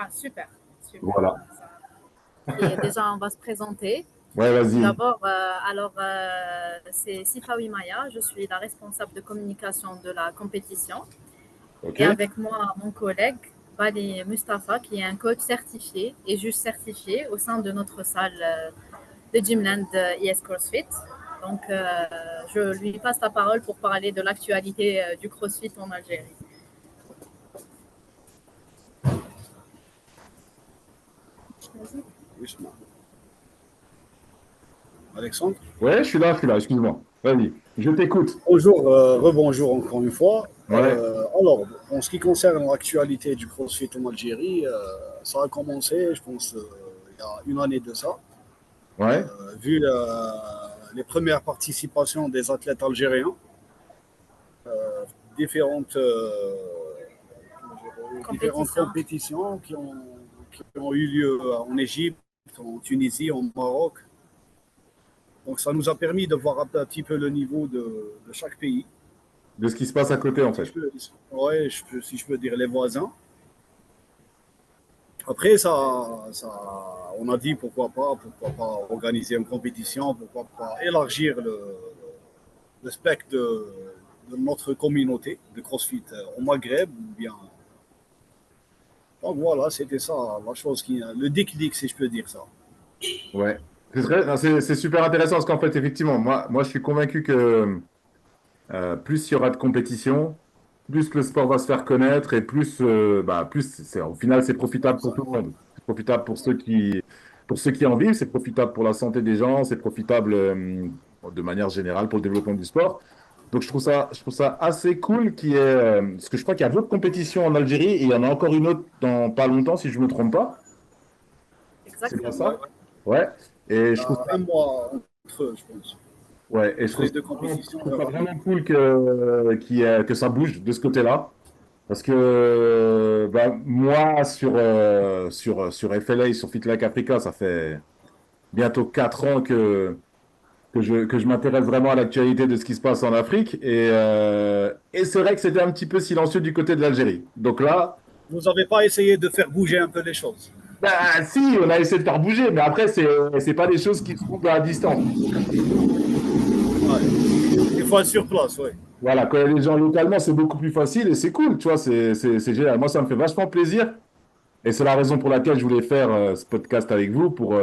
Ah, super, super. Voilà. Et déjà, on va se présenter. Ouais, Tout vas-y. d'abord, c'est Sifawi Maya, je suis la responsable de communication de la compétition. OK. Et avec moi, mon collègue Bali Mustafa, qui est un coach certifié et juge certifié au sein de notre salle de Gymland ES CrossFit. Donc, je lui passe la parole pour parler de l'actualité du CrossFit en Algérie. Oui, Alexandre. Ouais, je suis là, excuse-moi. Vas-y, je t'écoute. Bonjour, rebonjour encore une fois. Ouais, Alors, en ce qui concerne l'actualité du CrossFit en Algérie, ça a commencé, je pense, il y a une année de ça. ouais, Vu les premières participations des athlètes algériens, différentes, différentes Compétition. compétitions qui ont eu lieu en Égypte, en Tunisie, en Maroc. Donc ça nous a permis de voir un petit peu le niveau de chaque pays, de ce qui se passe à côté, en si fait. je peux, ouais, si je peux dire les voisins. Après, on a dit pourquoi pas organiser une compétition, pourquoi pas élargir le spectre de notre communauté de CrossFit au Maghreb. Ou bien. Donc voilà, c'était ça, la chose le déclic, si je peux dire ça. Ouais. Non, c'est super intéressant parce qu'en fait, effectivement, moi, je suis convaincu que plus il y aura de compétition, plus le sport va se faire connaître et au final, c'est profitable pour tout le monde. C'est profitable pour ceux qui en vivent, c'est profitable pour la santé des gens, c'est profitable de manière générale pour le développement du sport. Donc, je trouve ça assez cool parce que je crois qu'il y a d'autres compétitions en Algérie et il y en a encore une autre dans pas longtemps, si je ne me trompe pas. C'est bien Exactement. Ouais. ça? Ouais. Et je trouve Un mois entre eux, je pense. Ouais, et je Entre trouve les ça deux vraiment, je compétitions, il trouve y ça aura vraiment cool que ça bouge de ce côté-là. Parce que moi, sur FLA, sur Fit Like Africa, ça fait bientôt 4 ans que je m'intéresse vraiment à l'actualité de ce qui se passe en Afrique. Et c'est vrai que c'était un petit peu silencieux du côté de l'Algérie. Donc là, vous n'avez pas essayé de faire bouger un peu les choses. si, on a essayé de faire bouger, mais après, c'est pas des choses qui se font à distance. Ouais. Il faut être sur place, oui. Voilà, quand il y a des gens localement, c'est beaucoup plus facile et c'est cool, tu vois, c'est génial. Moi, ça me fait vachement plaisir et c'est la raison pour laquelle je voulais faire ce podcast avec vous pour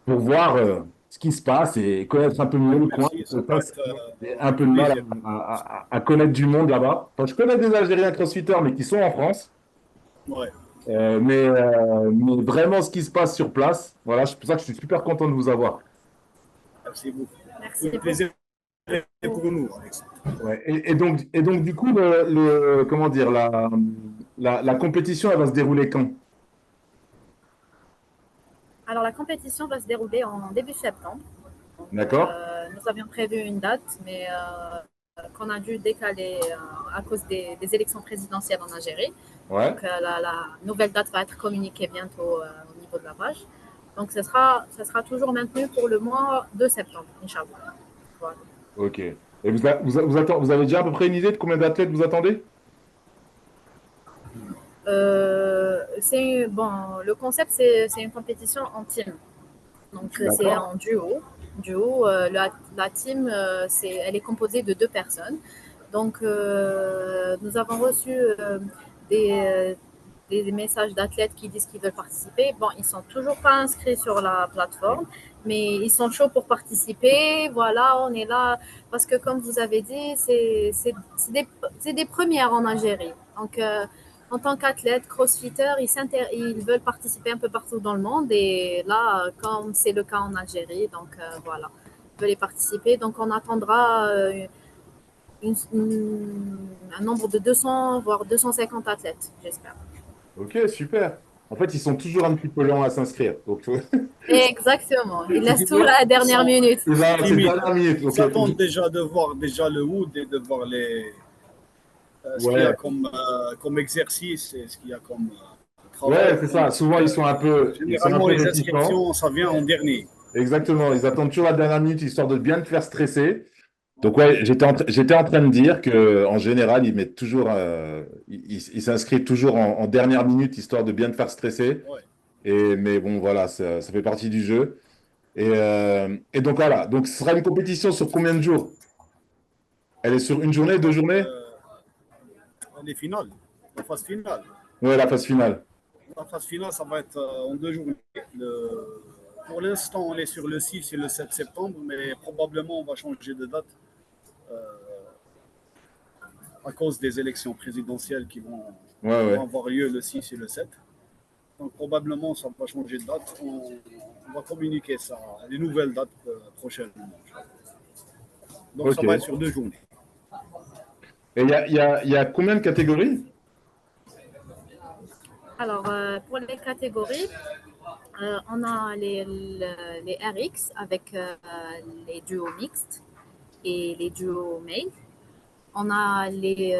voir ce qui se passe et connaître un peu mieux le coin. Merci, ça Parce va que être j'ai un peu un de mal plaisir. à connaître du monde là-bas. Enfin, je connais des Algériens crossfitters, mais qui sont en France. Ouais. Mais vraiment ce qui se passe sur place, voilà, c'est pour ça que je suis super content de vous avoir. Merci beaucoup. Merci Le beaucoup. plaisir est pour nous, Alex. Ouais. Et donc, du coup, comment dire, la compétition, elle va se dérouler quand? Alors, la compétition va se dérouler en début septembre. Donc, D'accord? nous avions prévu une date, mais qu'on a dû décaler à cause des élections présidentielles en Algérie. Ouais. Donc, la nouvelle date va être communiquée bientôt au niveau de la page. Donc, ça sera toujours maintenu pour le mois de septembre, Inch'Allah. Voilà. Ok. Et vous avez déjà à peu près une idée de combien d'athlètes vous attendez? Bon, le concept, c'est une compétition en team. Donc, c'est D'accord? en duo. La team, elle est composée de deux personnes. Donc, nous avons reçu des, des messages d'athlètes qui disent qu'ils veulent participer. Bon, ils ne sont toujours pas inscrits sur la plateforme, mais ils sont chauds pour participer. Voilà, on est là. Parce que, comme vous avez dit, c'est des premières en Algérie. Donc, en tant qu'athlète, crossfitter, ils veulent participer un peu partout dans le monde. Et là, comme c'est le cas en Algérie, donc voilà, ils veulent y participer. Donc, on attendra un nombre de 200, voire 250 athlètes, j'espère. Ok, super. En fait, ils sont toujours un petit peu lents à s'inscrire. Donc, Exactement. Ils c'est laissent tout toujours- à la Ils dernière sont minute. c'est timides. dernière minute. Ils attendent déjà de voir déjà le wood et de voir ce qu'il y a Ouais, comme exercice et ce qu'il y a comme ouais, travail. c'est Donc, ça. Souvent, ils sont un généralement, peu les réticents. inscriptions, ça vient en dernier. Exactement. Ils attendent toujours la dernière minute histoire de bien te faire stresser. Donc ouais, j'étais en train de dire que en général, ils mettent toujours, ils s'inscrivent toujours en dernière minute histoire de bien te faire stresser. Ouais. Mais bon, voilà, ça fait partie du jeu. Et donc voilà, donc ce sera une compétition sur combien de jours? Elle est sur une journée, deux Donc, journées? les finales, la phase finale. Ouais, la phase finale. La phase finale, ça va être en 2 journées. Pour l'instant, on est sur le 6 et le 7 septembre, mais probablement on va changer de date à cause des élections présidentielles Ouais, qui vont ouais. avoir lieu le 6 et le 7. Donc probablement ça va changer de date. On va communiquer ça, les nouvelles dates prochainement. Donc Ok. ça va être sur 2 journées. Et il y a combien de catégories? Alors, pour les catégories, on a les RX avec les duos mixtes et les duos male. On a les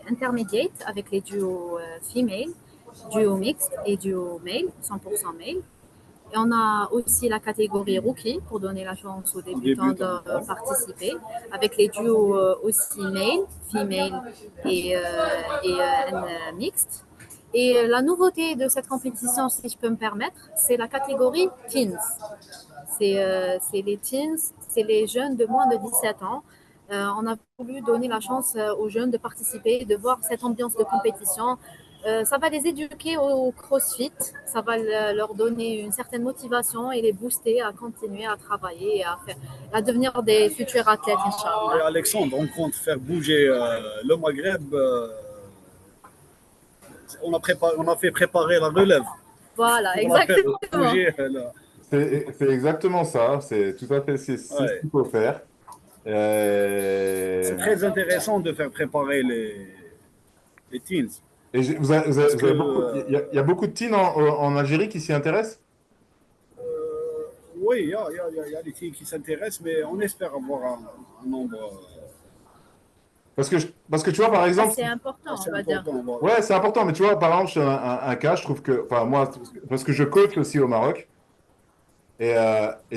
intermédiates avec les duos female, duos mixtes et duos male, 100% male. Et on a aussi la catégorie rookie pour donner la chance aux débutants de Ouais. participer, avec les duos aussi male, female et mixte. Et la nouveauté de cette compétition, si je peux me permettre, c'est la catégorie teens. C'est les teens, c'est les jeunes de moins de 17 ans. On a voulu donner la chance aux jeunes de participer, de voir cette ambiance de compétition. Ça va les éduquer au CrossFit, ça va leur donner une certaine motivation et les booster à continuer à travailler et à devenir des futurs athlètes, Et Inch'Allah. Alexandre, on compte faire bouger le Maghreb. On a fait préparer la relève Voilà, pour la faire exactement. bouger. C'est exactement ça. C'est tout à fait c'est ce Ouais. qu'il faut faire. C'est Euh, très intéressant de faire préparer les teens. Et Parce vous que, avez beaucoup, il y a beaucoup de teens en Algérie qui s'y intéressent? oui, il y a des teens qui s'intéressent, mais on espère avoir un nombre Parce que tu vois, par exemple, Assez important, assez on va dire. important. Voilà. ouais, c'est important, mais tu vois, par exemple, un cas, je trouve que, enfin, moi, parce que je coach aussi au Maroc, et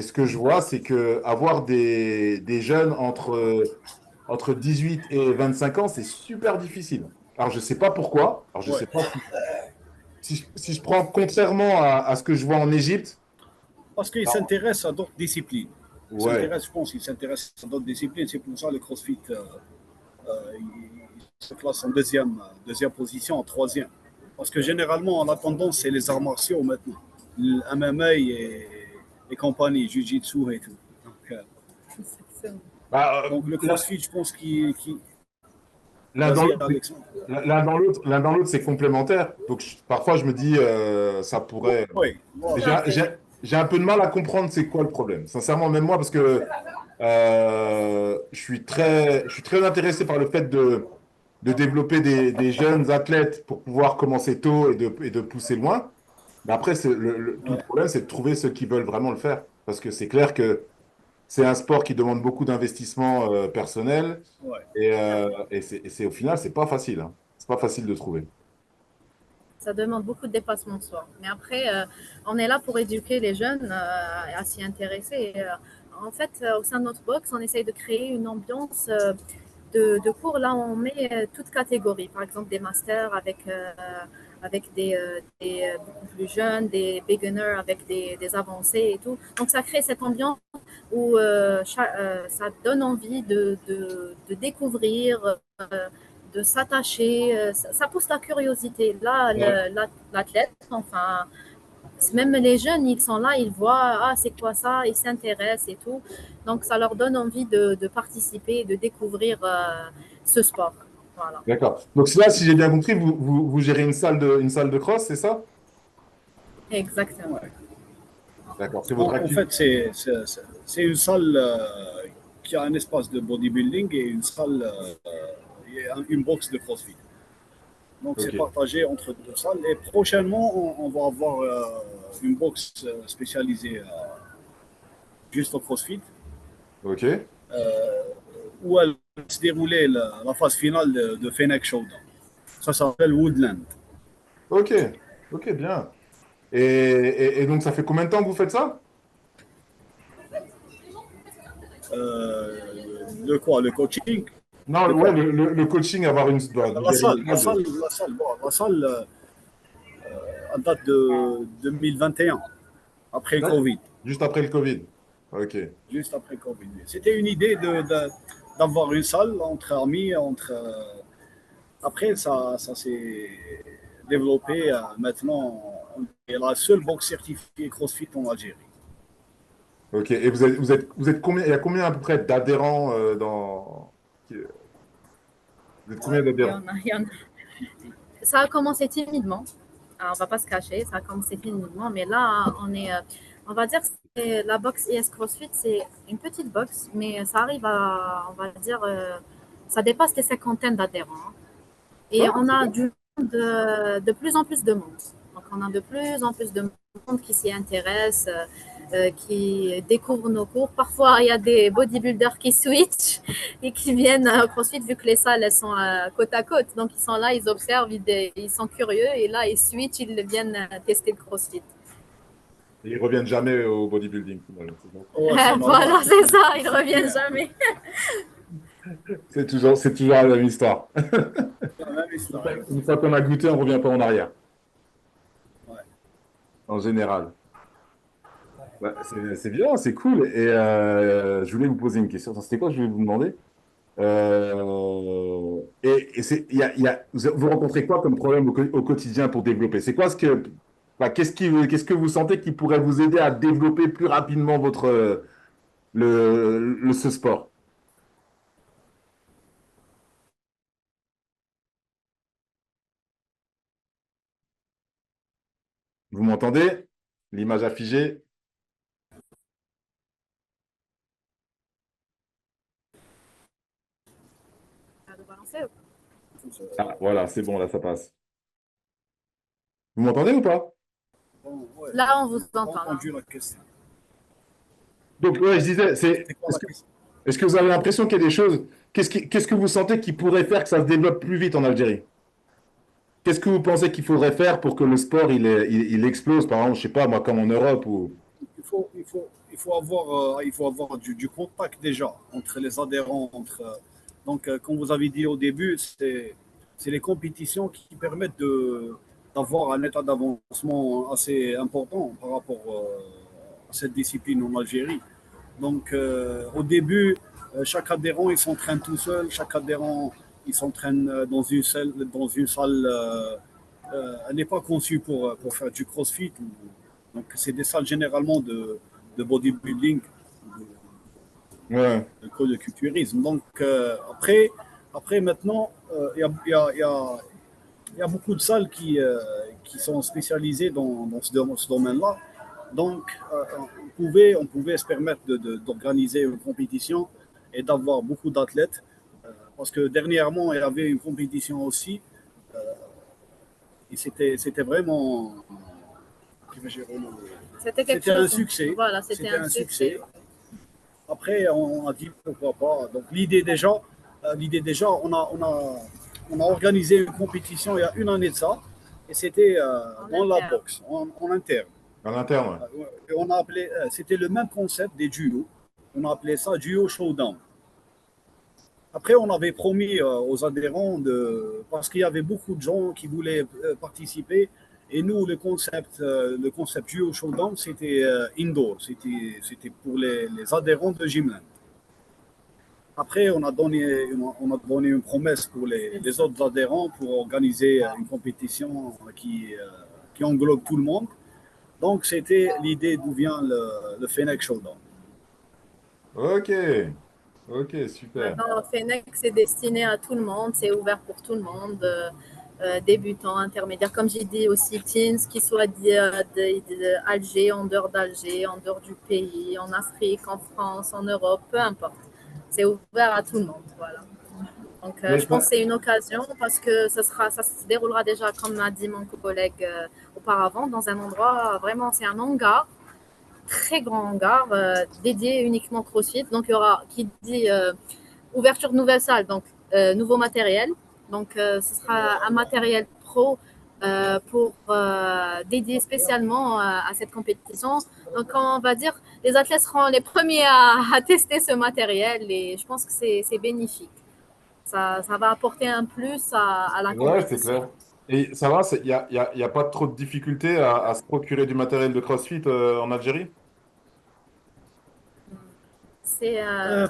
ce que je vois, c'est que avoir des jeunes entre 18 et 25 ans, c'est super difficile. Alors, je sais pas pourquoi. Alors, je Ouais. sais pas si je prends contrairement à ce que je vois en Égypte. Parce qu'ils Alors, s'intéressent à d'autres disciplines. ouais, Je pense qu'ils s'intéressent à d'autres disciplines. C'est pour ça que le CrossFit il se classe en deuxième position, en troisième. Parce que généralement, la tendance, c'est les arts martiaux maintenant. Le MMA et compagnie, Jiu-Jitsu et tout. bah, Donc le CrossFit, je pense qu'il. l'un dans Vas-y, l'autre, Alexandre. l'un dans l'autre, c'est complémentaire. Donc, parfois, je me dis, ça pourrait. Oui, Tout voilà. à fait. J'ai un peu de mal à comprendre c'est quoi le problème. Sincèrement, même moi, parce que je suis très intéressé par le fait de développer des jeunes athlètes pour pouvoir commencer tôt et de pousser loin. Mais après, tout le Ouais, problème, c'est de trouver ceux qui veulent vraiment le faire. Parce que c'est clair que c'est un sport qui demande beaucoup d'investissement personnel. ouais. Au final, c'est pas facile, hein. C'est pas facile de trouver. Ça demande beaucoup de dépassement de soi. Mais après, on est là pour éduquer les jeunes à s'y intéresser. Et, en fait, au sein de notre box, on essaye de créer une ambiance de cours. Là, on met toutes catégories. Par exemple, des masters avec des beaucoup plus jeunes, des beginners avec des avancés et tout. Donc, ça crée cette ambiance où ça donne envie de découvrir, de s'attacher. Ça pousse la curiosité. Là, Ouais. l'athlète, enfin, même les jeunes, ils sont là, ils voient, ah, c'est quoi ça, ils s'intéressent et tout. Donc, ça leur donne envie de participer, de découvrir ce sport. Voilà, D'accord. Donc là, si j'ai bien compris, vous gérez une salle de cross, c'est ça? exactement. Ouais. D'accord. C'est votre En activité. fait, c'est une salle qui a un espace de bodybuilding et une salle, une box de CrossFit. Donc c'est Ok. partagé entre deux salles. Et prochainement, on va avoir une box spécialisée juste au CrossFit, Ok. où elle va se dérouler la phase finale de Fennec Showdown. Ça s'appelle Woodland. Ok. Ok, bien. Et donc, ça fait combien de temps que vous faites ça? Le quoi? Le coaching? Non, De ouais, quoi? le coaching, avoir une, La salle, la salle, la salle, bon, la salle en date de 2021, après le Covid, juste après le Covid. Ok. juste après le Covid. C'était une idée d'avoir une salle entre amis, après, ça s'est développé. Maintenant, on est la seule box certifiée CrossFit en Algérie. Ok. Et vous êtes combien, il y a combien à peu près d'adhérents vous êtes combien Il y d'adhérents? en a, il y en a. Ça a commencé timidement. Alors, on va pas se cacher, ça a commencé timidement, mais là, on va dire que la box ES CrossFit, c'est une petite box, mais ça arrive à, on va dire, ça dépasse les cinquantaines d'adhérents. Et Ouais, on c'est a bien. de plus en plus de monde. Donc, on a de plus en plus de monde qui s'y intéresse, qui découvre nos cours. Parfois, il y a des bodybuilders qui switchent et qui viennent au CrossFit vu que les salles elles sont côte à côte. Donc, ils sont là, ils observent, ils sont curieux et là, ils switchent, ils viennent tester le CrossFit. Et ils reviennent jamais au bodybuilding, finalement. C'est ça. Oh, c'est normal. Voilà, c'est ça, ils ne reviennent jamais. C'est toujours la même histoire. C'est la même histoire. Une fois qu'on a goûté, on ne revient pas en arrière, Ouais. en général. Ouais, c'est bien, c'est cool. Et je voulais vous poser une question. Attends, c'était quoi que je voulais vous demander? Vous rencontrez quoi comme problème au quotidien pour développer? C'est quoi qu'est-ce que vous sentez qui pourrait vous aider à développer plus rapidement ce sport? Vous m'entendez? L'image a figé. Ah, voilà, c'est bon, là, ça passe. Vous m'entendez ou pas? Bon, ouais. Là, on vous J'ai pas entend. Là. entendu la question. Donc, ouais, je disais, C'était quoi la question? est-ce que vous avez l'impression qu'il y a des choses, qu'est-ce que vous sentez qui pourrait faire que ça se développe plus vite en Algérie? Qu'est-ce que vous pensez qu'il faudrait faire pour que le sport il explose, par exemple, je sais pas, moi, comme en Europe ou... Il faut avoir du contact déjà entre les adhérents. Comme vous avez dit au début, c'est les compétitions qui permettent d'avoir un état d'avancement assez important par rapport à cette discipline en Algérie. Au début, chaque adhérent, il s'entraîne tout seul. Chaque adhérent, il s'entraîne dans une salle. Elle n'est pas conçue pour faire du crossfit. Donc, c'est des salles généralement de bodybuilding, Ouais, de culturisme. Après maintenant, il y a beaucoup de salles qui sont spécialisées dans ce domaine-là. Donc, on pouvait se permettre d'organiser une compétition et d'avoir beaucoup d'athlètes. Parce que dernièrement, il y avait une compétition aussi. Et c'était vraiment. C'était quelque C'était un chose. succès. Voilà, c'était C'était un un succès. succès. Après, on a dit pourquoi pas. Donc, l'idée déjà, on a organisé une compétition il y a une année de ça. Et c'était En dans la interne. boxe, en interne. en interne. Et c'était le même concept des duos. On a appelé ça duo showdown. Après, on avait promis aux adhérents parce qu'il y avait beaucoup de gens qui voulaient participer. Et nous, le concept duo showdown, c'était indoor. C'était pour les adhérents de Gymland. Après, on a donné une promesse pour les autres adhérents pour organiser une compétition qui englobe tout le monde. Donc, c'était l'idée d'où vient le Fennec Showdown. Ok, ok, super. Maintenant, Fennec, c'est destiné à tout le monde, c'est ouvert pour tout le monde, débutants, intermédiaires, comme j'ai dit aussi, teens, qui soient d'Alger, en dehors d'Alger, en dehors du pays, en Afrique, en France, en Europe, peu importe. C'est ouvert à tout le monde, voilà. Donc, Mais je pense que c'est une occasion parce que ça se déroulera déjà, comme m'a dit mon collègue auparavant, dans un endroit, vraiment, c'est un hangar, très grand hangar, dédié uniquement au CrossFit. Donc, il y aura, qui dit ouverture de nouvelles salles, donc nouveau matériel. Donc, ce sera un matériel pro pour dédier spécialement à cette compétition. Donc, on va dire, les athlètes seront les premiers à tester ce matériel et je pense que c'est bénéfique. Ça va apporter un plus à la Ouais, c'est compétition. clair. Et ça va, y a pas trop de difficultés à se procurer du matériel de CrossFit en Algérie? C'est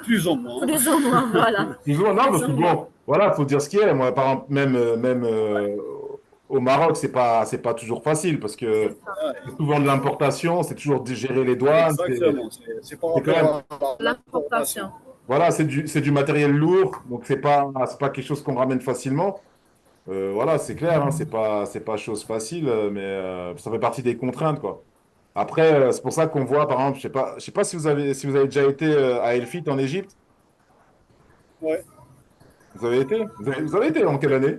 Plus ou moins. plus ou moins, voilà. Plus ou moins, non, Plus parce que ou moins. bon, voilà, faut dire ce qu'il y a. Moi, par exemple, même au Maroc, c'est pas toujours facile parce C'est que ça. Ouais, c'est souvent de l'importation, c'est toujours de gérer les douanes, exactement. C'est par c'est quand même, rapport à l'importation. L'importation. voilà, c'est du matériel lourd, donc c'est pas quelque chose qu'on ramène facilement. Voilà, c'est clair, hein, c'est pas chose facile, mais ça fait partie des contraintes, quoi. Après, c'est pour ça qu'on voit, par exemple, je sais pas si vous avez déjà été à El Fit en Égypte. Ouais. Vous avez été? Vous avez été en quelle année?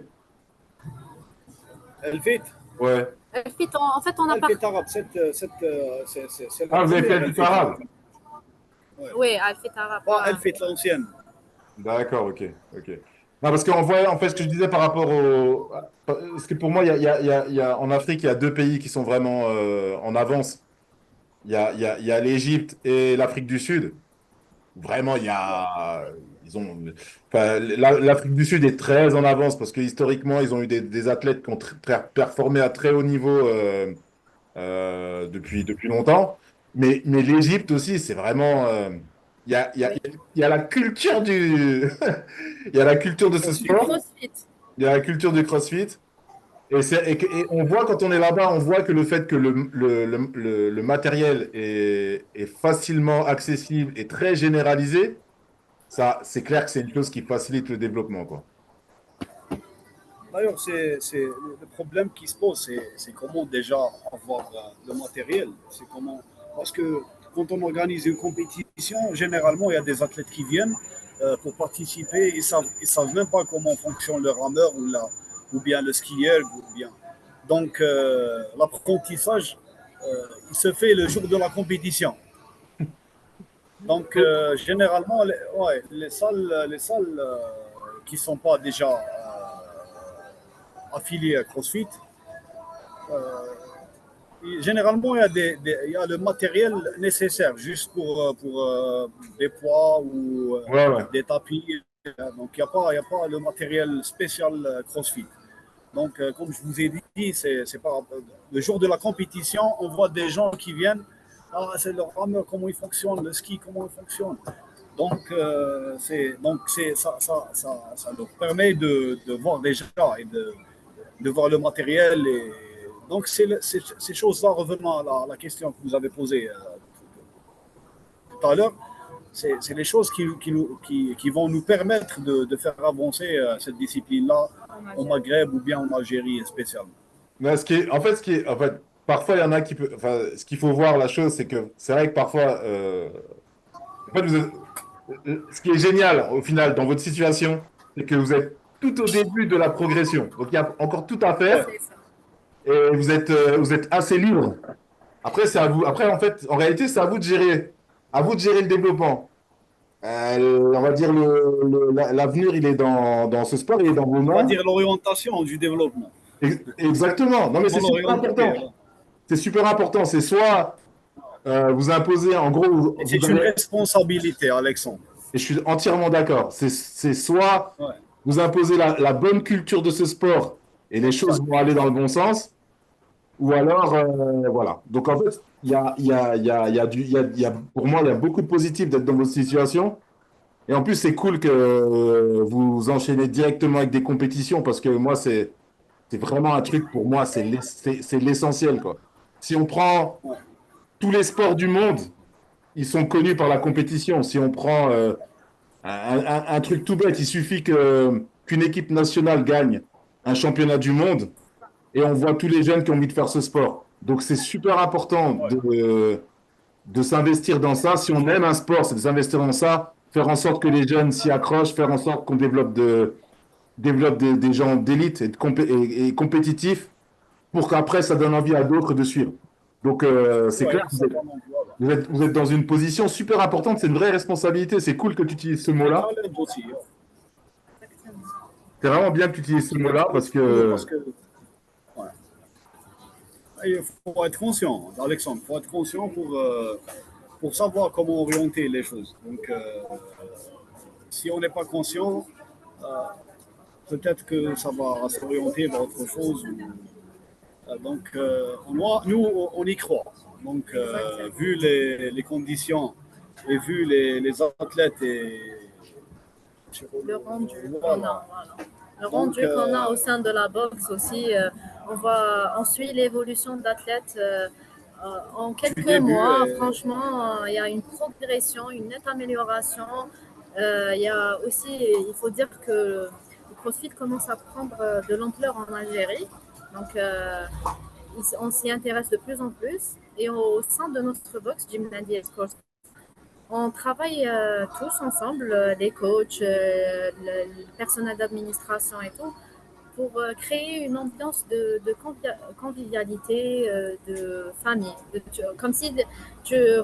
Elle fait, Ouais. En fait, on a elle pas. fait arabe. C'est la Ah, vous avez fait première El elle Fit fait arabe? arabe. Ouais. Oui, elle fait arabe. Pas elle fait l'ancienne. D'accord, ok, ok. Non, parce qu'on voit, en fait, ce que je disais par rapport au... Parce que pour moi, en Afrique, il y a deux pays qui sont vraiment en avance. Il y a l'Égypte et l'Afrique du Sud. Vraiment, ils ont, enfin, l'Afrique du Sud est très en avance parce que historiquement, ils ont eu des athlètes qui ont performé à très haut niveau depuis longtemps. Mais l'Égypte aussi, c'est vraiment. Oui. Il y a la culture du. Il y a la culture de ce Ensuite, Du sport, crossfit. il y a la culture du CrossFit. Et on voit quand on est là-bas, on voit que le fait que le matériel est facilement accessible et très généralisé, ça, c'est clair que c'est une chose qui facilite le développement, quoi. d'ailleurs, le problème qui se pose, c'est comment déjà avoir le matériel. C'est comment, parce que quand on organise une compétition, généralement, il y a des athlètes qui viennent pour participer. Ils savent même pas comment fonctionne le rameur ou bien le skieur. Ou bien. Donc, l'apprentissage, il se fait le jour de la compétition. Donc, généralement, ouais, les salles qui ne sont pas déjà affiliées à CrossFit, généralement, il y a le matériel nécessaire juste pour des poids ou Ouais, ouais. des tapis. Donc, il y a pas le matériel spécial CrossFit. Donc, comme je vous ai dit, c'est pas, le jour de la compétition, on voit des gens qui viennent. Ah, c'est le rameur, comment il fonctionne, le ski, comment il fonctionne. Donc, ça nous permet de voir déjà et de voir le matériel. Donc, ces choses-là, revenant à la question que vous avez posée tout à l'heure, c'est les choses qui vont nous permettre de faire avancer cette discipline-là au Maghreb ou bien en Algérie spécialement. Mais en fait, parfois, il y en a qui peut, enfin, ce qu'il faut voir, la chose, c'est que c'est vrai que parfois, en fait, ce qui est génial, au final, dans votre situation, c'est que vous êtes tout au début de la progression. Donc, il y a encore tout à faire Ouais, C'est ça. et vous êtes assez libre. Après, c'est à vous. Après, en fait, en réalité, c'est à vous de gérer le développement. On va dire l'avenir, il est dans ce sport, il est dans vos on va mains. dire l'orientation du développement. Exactement. Non, mais c'est Comment super l'orienter. important. C'est super important. C'est soit vous imposez, en gros, Et vous c'est une allez, responsabilité, Alexandre. et je suis entièrement d'accord. C'est soit Ouais, vous imposez la bonne culture de ce sport et les choses vont aller dans le bon sens, ou alors, voilà. Donc, en fait, pour moi, il y a beaucoup de positifs d'être dans votre situation. Et en plus, c'est cool que vous enchaînez directement avec des compétitions parce que moi, c'est vraiment un truc, pour moi, c'est l'essentiel, quoi. Si on prend ouais, tous les sports du monde, ils sont connus par la compétition. Si on prend un truc tout bête, il suffit qu'une équipe nationale gagne un championnat du monde et on voit tous les jeunes qui ont envie de faire ce sport. Donc c'est super important ouais, de s'investir dans ça. Si on aime un sport, c'est de s'investir dans ça, faire en sorte que les jeunes s'y accrochent, faire en sorte qu'on développe des gens d'élite et compétitifs pour qu'après ça donne envie à d'autres de suivre. Donc c'est ouais, clair, ça va non, voilà. vous êtes dans une position super importante, c'est une vraie responsabilité. C'est cool que tu utilises ce Et mot-là. challenge aussi. Hein. C'est vraiment bien que tu utilises ce C'est quelque mot-là chose parce de cool que parce que. Ouais. Il faut être conscient, Alexandre, il faut être conscient pour savoir comment orienter les choses. Donc, si on n'est pas conscient, euh, peut-être que ça va s'orienter vers autre chose. Donc, nous, on y croit. Donc, vu les conditions et vu les athlètes et Le rendu qu'on voilà. a, voilà. Le Donc, rendu qu'on a au sein de la boxe aussi, on suit l'évolution de l'athlète en du quelques début, mois. Franchement, il y a une progression, une nette amélioration. Il y a aussi, il faut dire que le CrossFit commence à prendre de l'ampleur en Algérie. Donc, on s'y intéresse de plus en plus. Et au sein de notre box, Gym Nadi Sports, on travaille tous ensemble, les coachs, le personnel d'administration et tout, pour créer une ambiance de convivialité, de famille. Comme si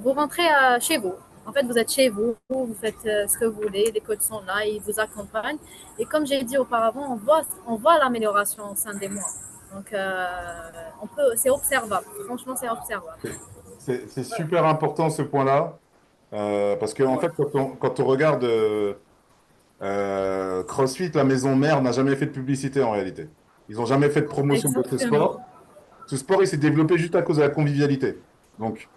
vous rentrez chez vous. En fait, vous êtes chez vous, vous faites ce que vous voulez, les coachs sont là, ils vous accompagnent. Et comme j'ai dit auparavant, on voit l'amélioration au sein des mois. Donc, c'est observable. Franchement, c'est observable. C'est super important ce point-là, parce qu'en ouais, fait, quand on regarde CrossFit, la maison mère n'a jamais fait de publicité en réalité. Ils n'ont jamais fait de promotion de ce Exactement. sport. Ce sport, il s'est développé juste à cause de la convivialité. Donc,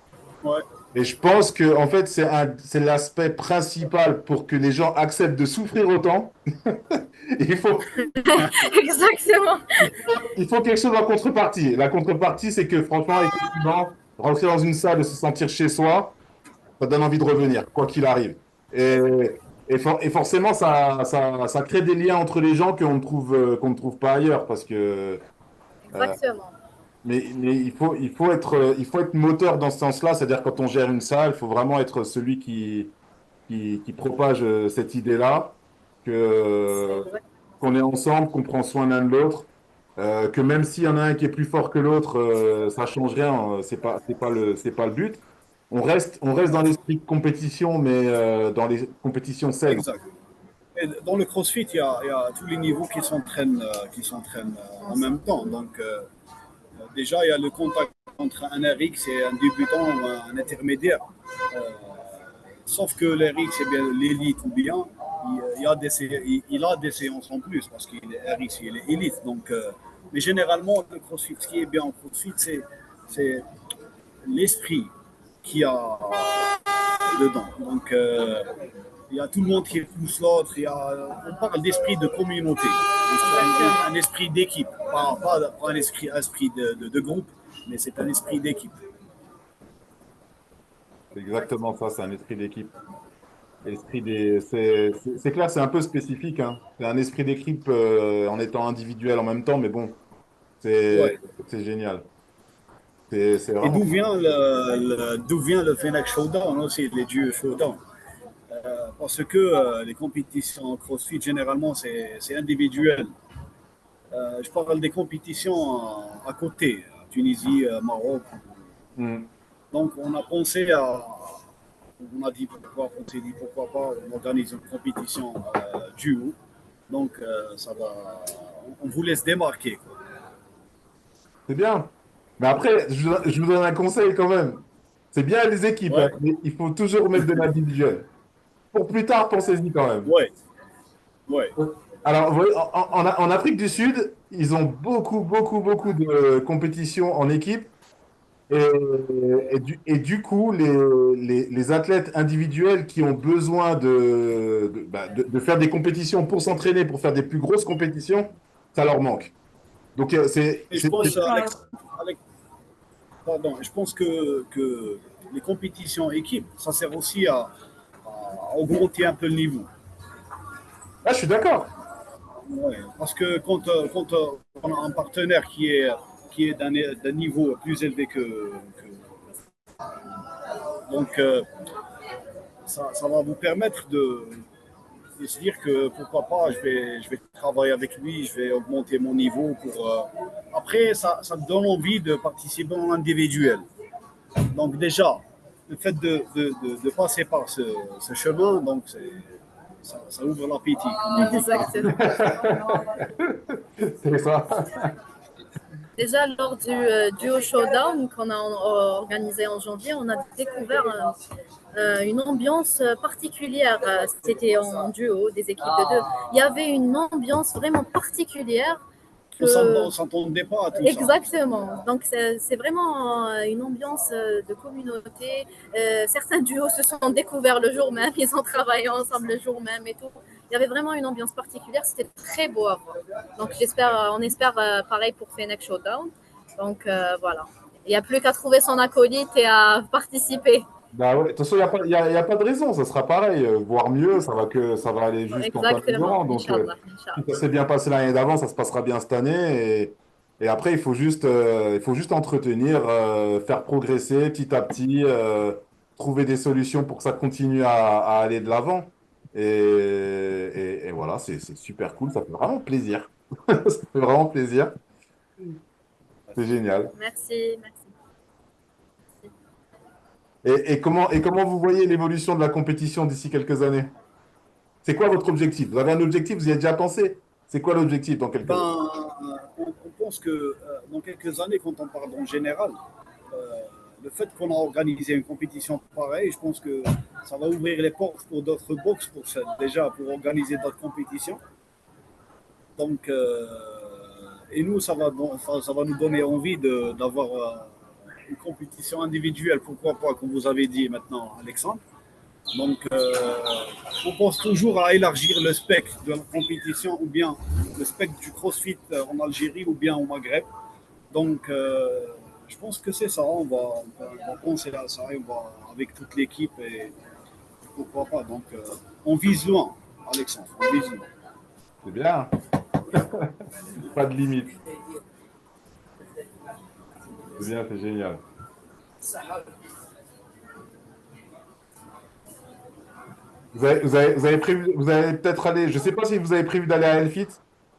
ouais, et je pense que en fait, c'est l'aspect principal pour que les gens acceptent de souffrir autant. Il faut, Exactement. il faut quelque chose en contrepartie. La contrepartie, c'est que franchement, effectivement, rentrer dans une salle et se sentir chez soi, ça donne envie de revenir, quoi qu'il arrive. Et, et forcément, ça crée des liens entre les gens qu'on ne trouve pas ailleurs. Parce que, euh, Exactement. mais il faut être moteur dans ce sens-là. C'est-à-dire, quand on gère une salle, il faut vraiment être celui qui propage cette idée-là, C'est que, exact. qu'on est ensemble, qu'on prend soin l'un de l'autre. Que même s'il y en a un qui est plus fort que l'autre, ça change rien, c'est pas le but. On reste dans l'esprit de compétition, mais dans les compétitions saines. exact. Et dans le CrossFit, il y a tous les niveaux qui s'entraînent en même temps. Donc, déjà, il y a le contact entre un RX et un débutant ou un intermédiaire. Euh, Sauf que l'RX, c'est bien l'élite ou bien, il a des séances en plus parce qu'il est RX, il est élite. Donc, mais généralement, le CrossFit, ce qui est bien en CrossFit, c'est l'esprit qu'il y a dedans. Donc, il y a tout le monde qui pousse l'autre. On parle d'esprit de communauté, un esprit d'équipe, pas un esprit de groupe, mais c'est un esprit d'équipe. C'est exactement ça, c'est un esprit d'équipe. C'est clair, c'est un peu spécifique, hein. C'est un esprit d'équipe en étant individuel en même temps, mais bon, Ouais. c'est génial. C'est Et vraiment. d'où vient le Fennec Showdown aussi, les dieux Showdown? Parce que les compétitions CrossFit, généralement, c'est individuel. Je parle des compétitions à côté, Tunisie, Maroc. Hmm. Donc, on s'est dit pourquoi pas, on organise une compétition duo. Donc, on vous laisse démarquer, quoi. C'est bien. Mais après, je vous donne un conseil quand même. C'est bien les équipes, hein, Ouais, mais il faut toujours mettre de l'individuel. Pour plus tard, pensez-y quand même. ouais, ouais. Alors, vous voyez, en Afrique du Sud, ils ont beaucoup de compétitions en équipe. Et, et du coup, les athlètes individuels qui ont besoin de faire des compétitions pour s'entraîner, pour faire des plus grosses compétitions, ça leur manque. Donc, Et je pense, pardon, je pense que les compétitions équipes, ça sert aussi à augmenter un peu le niveau. ah, je suis d'accord. Ouais, parce que quand on a un partenaire qui est d'un niveau plus élevé donc ça va vous permettre de se dire que pourquoi pas, je vais travailler avec lui, je vais augmenter mon niveau pour. Après, ça me donne envie de participer en individuel. Donc déjà, le fait de passer par ce chemin, donc ça ouvre l'appétit. Exactement. C'est ça. Déjà, lors du duo showdown qu'on a organisé en janvier, on a découvert une ambiance particulière. C'était en duo, des équipes de deux. Il y avait une ambiance vraiment particulière. On s'entendait pas à tout ça. Exactement. Donc, c'est vraiment une ambiance de communauté. Certains duos se sont découverts le jour même, ils ont travaillé ensemble le jour même et tout. Il y avait vraiment une ambiance particulière, c'était très beau à voir. Donc, on espère pareil pour Fennec Showdown. Donc, voilà. Il n'y a plus qu'à trouver son acolyte et à participer. Bah ouais, de toute façon, il y a pas de raison, ça sera pareil, voire mieux, ça va aller juste en Exactement, s'améliorant. Donc, Inch'Allah. si ça s'est bien passé l'année d'avant, ça se passera bien cette année. Et après, il faut juste entretenir, faire progresser petit à petit, trouver des solutions pour que ça continue à aller de l'avant. Et voilà, c'est super cool, ça fait vraiment plaisir. Ça fait vraiment plaisir, c'est génial. Merci, merci. Et comment vous voyez l'évolution de la compétition d'ici quelques années? C'est quoi votre objectif? Vous avez un objectif, vous y avez déjà pensé? C'est quoi l'objectif dans quelques années? On pense que dans quelques années, quand on parle en général, euh, le fait qu'on a organisé une compétition pareille, je pense que ça va ouvrir les portes pour d'autres box déjà pour organiser d'autres compétitions. Donc, et nous, ça va nous donner envie d'avoir une compétition individuelle, pourquoi pas, comme vous avez dit maintenant, Alexandre. Donc, on pense toujours à élargir le spectre de la compétition ou bien le spectre du CrossFit en Algérie ou bien au Maghreb. Donc, je pense que c'est ça. On va penser à ça et avec toute l'équipe et pourquoi pas. Donc, on vise loin, Alexandre. On vise loin. C'est bien. Pas de limite. C'est bien, c'est génial. Vous avez peut-être allé, je ne sais pas si vous avez prévu d'aller à Elfit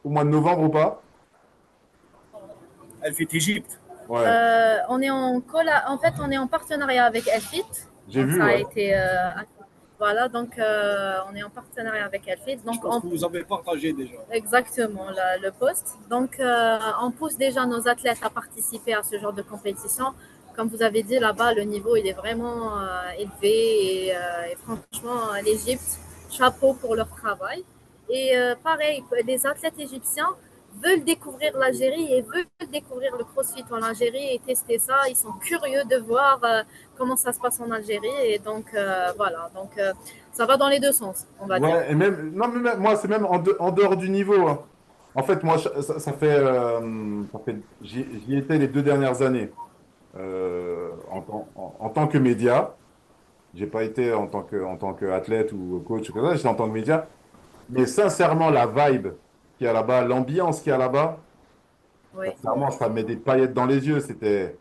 au mois de novembre ou pas. Elle fait Égypte. Ouais, On est en fait, on est en partenariat avec Elfit. j'ai Donc, vu, ça a ouais. été. Voilà, donc on est en partenariat avec Elfit. Je Donc, pense que vous avez partagé déjà. exactement le poste. Donc, on pousse déjà nos athlètes à participer à ce genre de compétition. Comme vous avez dit, là-bas, le niveau il est vraiment élevé et franchement, l'Égypte, chapeau pour leur travail. Et pareil, les athlètes égyptiens veulent découvrir l'Algérie et veulent découvrir le CrossFit en Algérie et tester ça. Ils sont curieux de voir comment ça se passe en Algérie. Et donc, voilà. Donc, ça va dans les deux sens, on va dire. Ouais, et même, non, mais moi, c'est même en dehors du niveau, hein. En fait, moi, j'y étais les 2 dernières années en tant que média. J'ai pas été en tant que athlète ou coach, ou j'étais en tant que média. Mais sincèrement, la vibe qu'il y a là-bas, l'ambiance qu'il y a là-bas, Oui. sincèrement, ça met des paillettes dans les yeux. Ouais.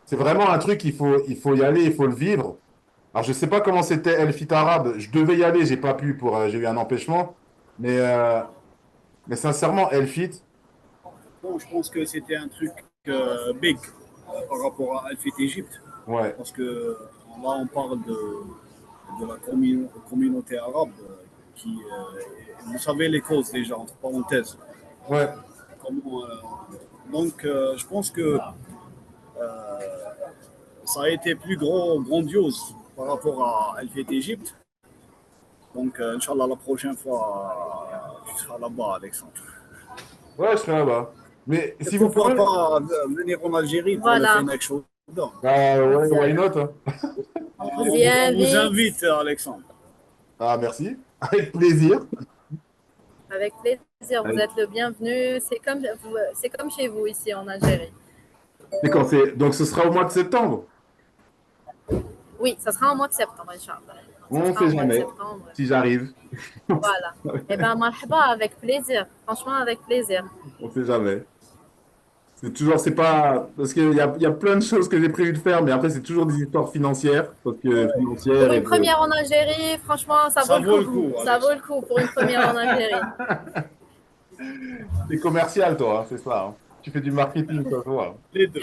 C'est vraiment un truc, il faut y aller, il faut le vivre. Alors, je sais pas comment c'était El Fit Arabe. Je devais y aller, j'ai pas pu j'ai eu un empêchement. Mais sincèrement, El Fit, Bon, je pense que c'était un truc big par rapport à Alfit Égypte. ouais, Parce que là, on parle de la communauté arabe vous savez les causes déjà, entre parenthèses. ouais, Comment, donc, je pense que ça a été plus grandiose par rapport à Alfit Égypte. Donc, Inch'Allah, la prochaine fois, tu seras là-bas, Alexandre. ouais, je serai là-bas. Mais Et si vous pourquoi pouvez, pas venir en Algérie pour Voilà. le Fennec Showdown. bah ouais, why not, hein. On vous y On vous invite. invite, Alexandre. Ah, merci, avec plaisir. Avec plaisir, vous êtes le bienvenu. C'est comme chez vous ici en Algérie. Donc, ce sera au mois de septembre. Oui, ça sera en mois de septembre, Inch'Allah. On Ça ne sera sait en mois de jamais septembre. si j'arrive. Voilà. Eh bien, marhaba, avec plaisir. Franchement, avec plaisir. On ne sait jamais. C'est pas, parce qu'il y a plein de choses que j'ai prévu de faire, mais après, c'est toujours des histoires financières, parce que Pour financières une première en Algérie, franchement, ça vaut Ça le vaut le coup. coup, Ça Alex. vaut le coup pour une première en Algérie. c'est commercial, toi, hein, c'est ça, hein. Tu fais du marketing, ça se voit. Les deux.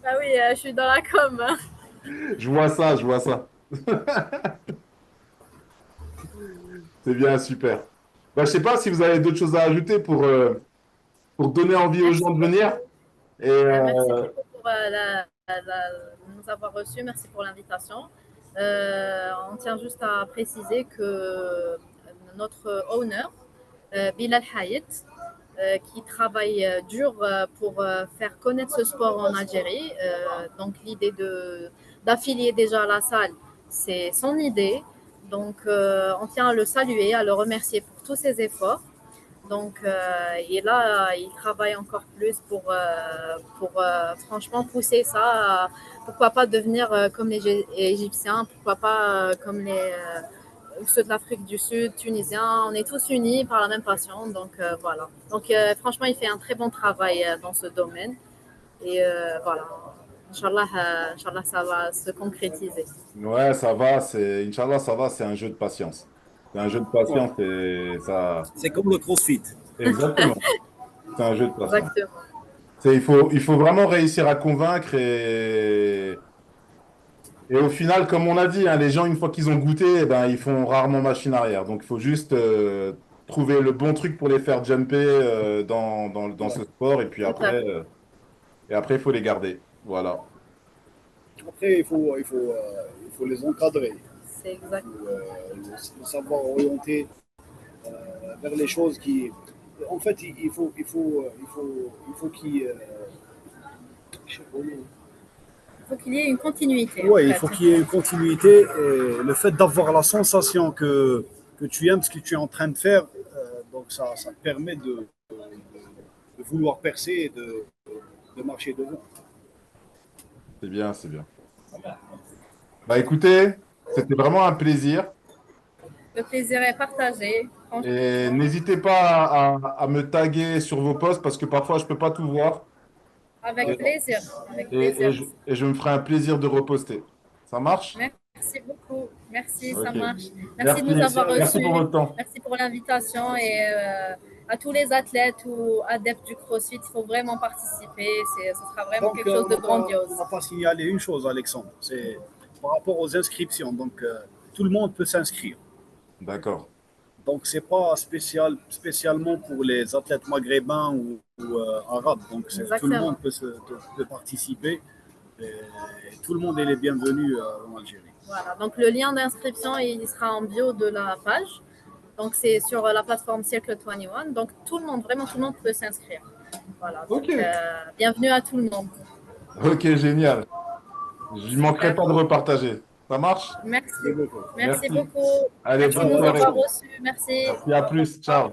Ah oui, je suis dans la com. Hein. Je vois ça, je vois ça. C'est bien, super. Bah, je sais pas si vous avez d'autres choses à ajouter pour pour donner envie aux Merci gens de beaucoup. venir. Et Merci beaucoup pour nous avoir reçus. Merci pour l'invitation. On tient juste à préciser que notre owner, Bilal Hayet, qui travaille dur pour faire connaître ce sport en Algérie. Donc l'idée d'affilier déjà à la salle, c'est son idée. Donc on tient à le saluer, à le remercier pour tous ses efforts. Donc, et là, il travaille encore plus pour franchement pousser ça. Pourquoi pas devenir comme les Égyptiens, pourquoi pas comme ceux de l'Afrique du Sud, Tunisiens. On est tous unis par la même passion. Donc, voilà. Donc, franchement, il fait un très bon travail dans ce domaine. Et voilà. Inch'Allah, Inch'Allah, ça va se concrétiser. ouais, ça va, Inch'Allah, ça va, c'est un jeu de patience. C'est un jeu de Ouais. patience et ça. C'est comme le CrossFit. Exactement. C'est un jeu de patience. Exactement. Il faut vraiment réussir à convaincre et au final, comme on a dit, hein, les gens, une fois qu'ils ont goûté, eh ben, ils font rarement machine arrière. Donc, il faut juste trouver le bon truc pour les faire jumper dans Ouais. ce sport Tout à fait. et après, il faut les garder. Voilà. Après, il faut les encadrer. C'est exact. Le savoir orienter vers les choses qui. En fait, il faut qu'ils. Il faut qu'il y ait une continuité, en Ouais, il fait. faut qu'il y ait une continuité. Et le fait d'avoir la sensation que tu aimes ce que tu es en train de faire, donc ça te permet de vouloir percer et de marcher devant. C'est bien, c'est bien. Bah écoutez, c'était vraiment un plaisir. Le plaisir est partagé. Et Franchement, n'hésitez pas à me taguer sur vos posts parce que parfois je ne peux pas tout voir. avec Et, plaisir. Avec et, et plaisir. je, et je me ferai un plaisir de reposter. Ça marche? Merci beaucoup. Merci, ça Ok. marche. Merci de nous Merci. avoir Merci pour reçus. votre temps. Merci pour l'invitation. Et à tous les athlètes ou adeptes du CrossFit, il faut vraiment participer. Ce sera vraiment Donc, quelque chose de grandiose. on n'a pas signalé une chose, Alexandre, c'est par rapport aux inscriptions. Donc, tout le monde peut s'inscrire. D'accord. Donc, c'est pas spécialement pour les athlètes maghrébins ou arabes. Donc, tout le monde Exactement. peut participer et tout le monde est les bienvenus en Algérie. Voilà. Donc, le lien d'inscription, il sera en bio de la page. Donc, c'est sur la plateforme Circle 21. Donc, tout le monde, vraiment tout le monde peut s'inscrire. Voilà. Ok. Donc, bienvenue à tout le monde. Ok, génial. Je ne manquerai Super. pas de repartager. Ça marche? Merci. C'est beaucoup. Merci Merci. beaucoup. Allez, Merci de bonne nous soirée. avoir reçus. Merci. Merci, à plus. Ciao.